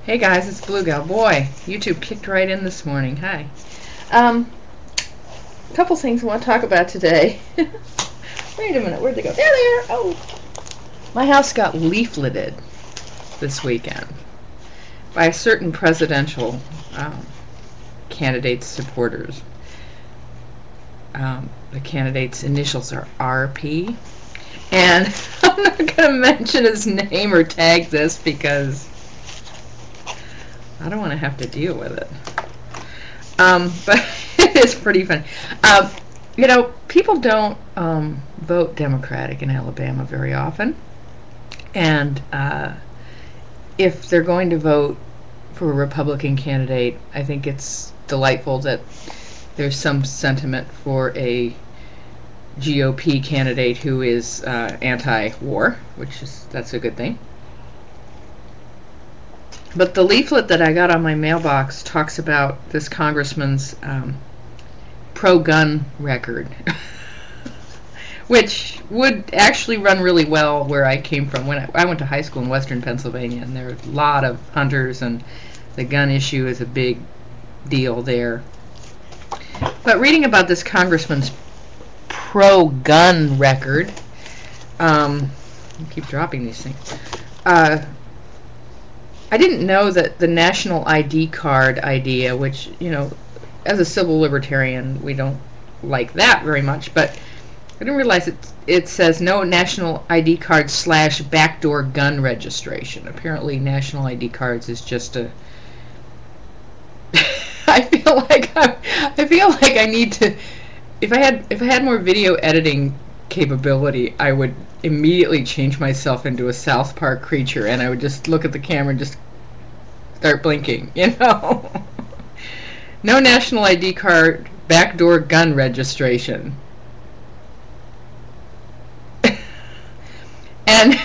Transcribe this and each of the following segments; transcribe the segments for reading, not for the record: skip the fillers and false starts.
Hey guys, it's Blue Gal. Boy, YouTube kicked right in this morning. Hi. A couple things I want to talk about today. Wait a minute, where'd they go? There they are! Oh! My house got leafleted this weekend by a certain presidential candidate's supporters. The candidate's initials are RP. And I'm not going to mention his name or tag this because I don't want to have to deal with it. But it's pretty funny. You know, people don't vote Democratic in Alabama very often. And if they're going to vote for a Republican candidate, I think it's delightful that there's some sentiment for a GOP candidate who is anti-war, that's a good thing. But the leaflet that I got on my mailbox talks about this congressman's pro-gun record, which would actually run really well where I came from. When I went to high school in western Pennsylvania, and there are a lot of hunters, and the gun issue is a big deal there. But reading about this congressman's pro-gun record, I keep dropping these things, I didn't know that the national ID card idea, which, you know, as a civil libertarian, we don't like that very much, but I didn't realize it says no national ID card / backdoor gun registration. Apparently, national ID cards is just a... I feel like I need to... If I had more video editing capability, I would immediately change myself into a South Park creature, and I would just look at the camera and just start blinking, you know. No national ID card, backdoor gun registration. And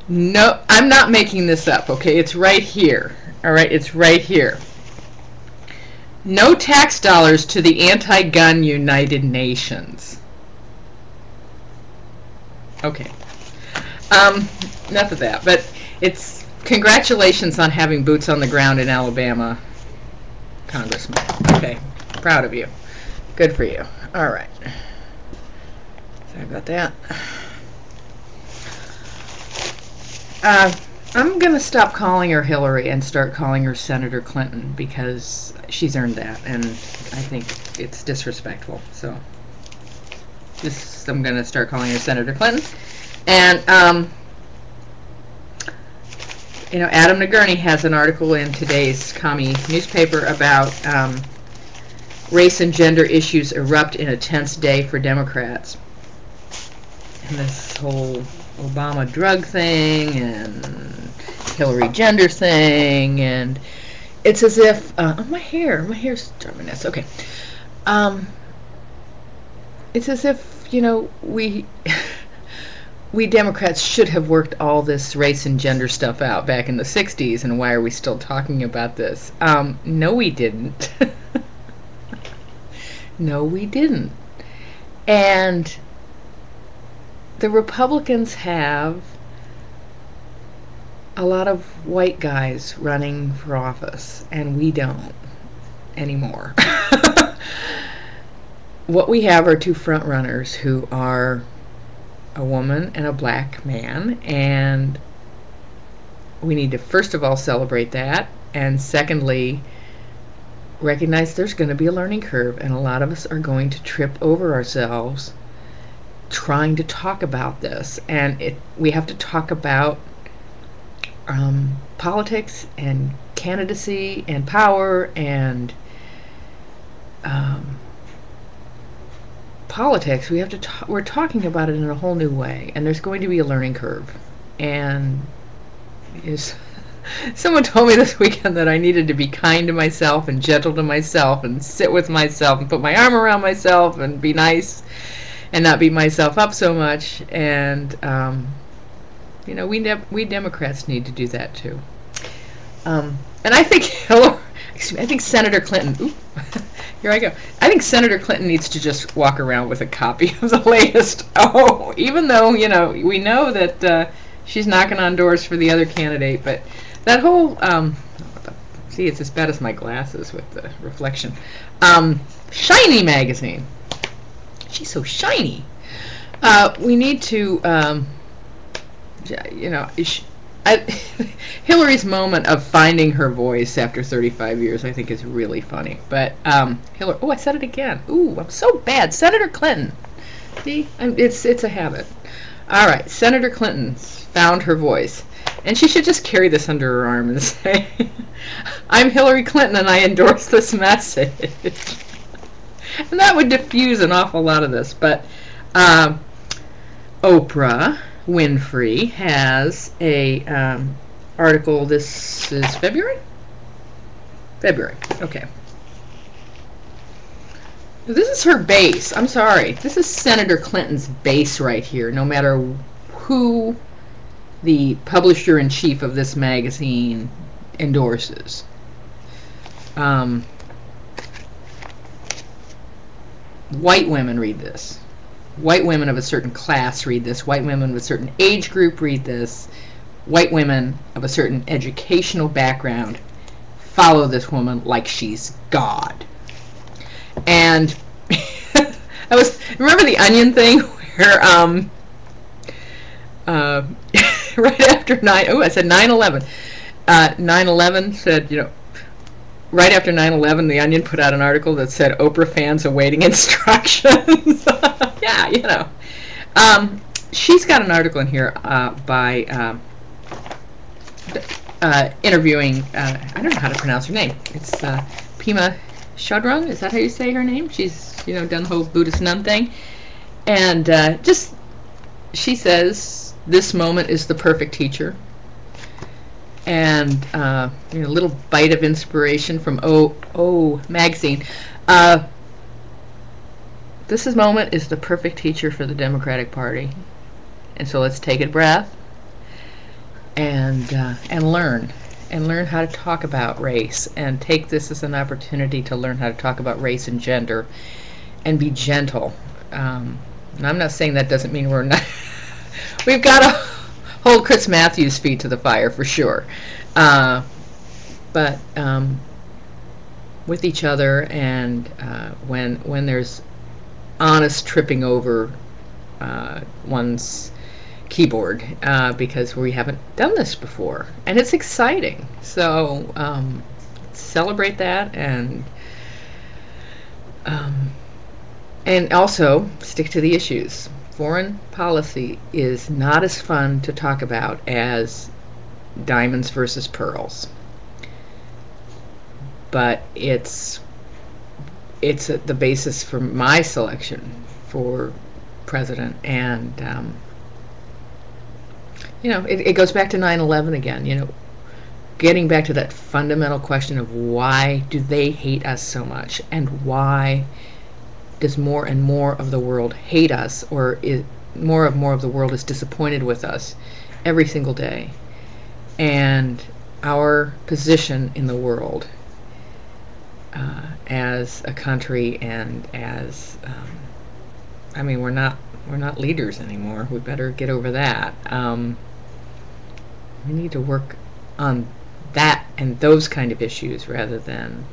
no, I'm not making this up, okay? It's right here. All right, it's right here. No tax dollars to the anti-gun United Nations. Okay. Enough of that. But it's congratulations on having boots on the ground in Alabama, Congressman. Okay. Proud of you. Good for you. All right. Sorry about that. I'm going to stop calling her Hillary and start calling her Senator Clinton because she's earned that, and I think it's disrespectful. So I'm going to start calling her Senator Clinton. And, you know, Adam Nagurney has an article in today's Commie newspaper about race and gender issues erupt in a tense day for Democrats. And this whole Obama drug thing and Hillary gender thing, and it's as if my hair's driving us. Okay, it's as if, you know, we Democrats should have worked all this race and gender stuff out back in the 60s, and why are we still talking about this? No, we didn't. No, we didn't. And the Republicans have a lot of white guys running for office, and we don't anymore. What we have are two front runners who are a woman and a black man, and we need to first of all celebrate that, and secondly recognize there's going to be a learning curve, and a lot of us are going to trip over ourselves trying to talk about this, and we have to talk about politics and candidacy and power and politics. We're talking about it in a whole new way, and there's going to be a learning curve. And someone told me this weekend that I needed to be kind to myself and gentle to myself and sit with myself and put my arm around myself and be nice and not beat myself up so much. And you know, we Democrats need to do that too. And I think I think Senator Clinton. Ooh, here I go. I think Senator Clinton needs to just walk around with a copy of the latest. Oh, even though, you know, we know that she's knocking on doors for the other candidate, but That whole see, it's as bad as my glasses with the reflection. Shiny magazine. She's so shiny. We need to, you know, Hillary's moment of finding her voice after 35 years, I think, is really funny. But Hillary, oh, I said it again. Ooh, I'm so bad. Senator Clinton. See, it's a habit. All right, Senator Clinton's found her voice, and she should just carry this under her arm and say, "I'm Hillary Clinton, and I endorse this message." And that would diffuse an awful lot of this. But Oprah Winfrey has a article. This is February. Okay. This is her base. I'm sorry. This is Senator Clinton's base right here. No matter who the publisher-in-chief of this magazine endorses. White women read this. White women of a certain class read this. White women of a certain age group read this. White women of a certain educational background follow this woman like she's God. And remember the Onion thing where right after 9/11 9/11 said, you know, right after 9/11 the Onion put out an article that said Oprah fans awaiting instructions. Yeah, you know. She's got an article in here by interviewing, I don't know how to pronounce her name. It's Pema Chodron, is that how you say her name? She's, you know, done the whole Buddhist nun thing. And just, she says, this moment is the perfect teacher. And, you know, a little bite of inspiration from O magazine. This moment is the perfect teacher for the Democratic Party. And so let's take a breath and learn. And learn how to talk about race, and take this as an opportunity to learn how to talk about race and gender, and be gentle. And I'm not saying that doesn't mean we're not. We've got to hold Chris Matthews' feet to the fire for sure, but with each other, and when there's honest tripping over one's keyboard, because we haven't done this before, and it's exciting. So celebrate that, and also stick to the issues. Foreign policy is not as fun to talk about as diamonds versus pearls, but it's the basis for my selection for president. And you know, it goes back to 9/11 again, you know, getting back to that fundamental question of why do they hate us so much, and why does more and more of the world hate us, or is more of the world is disappointed with us every single day. And our position in the world as a country, and as I mean, we're not leaders anymore. We better get over that. We need to work on that and those kind of issues, rather than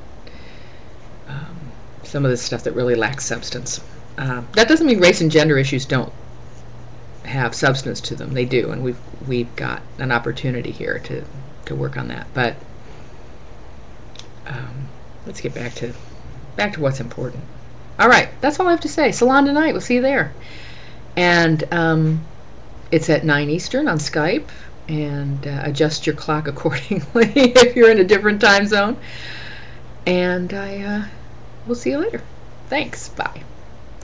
some of the stuff that really lacks substance. That doesn't mean race and gender issues don't have substance to them. They do, and we've got an opportunity here to work on that. But let's get back to what's important. All right, that's all I have to say. Salon tonight. We'll see you there. And it's at 9 Eastern on Skype, and adjust your clock accordingly if you're in a different time zone. And we'll see you later. Thanks. Bye.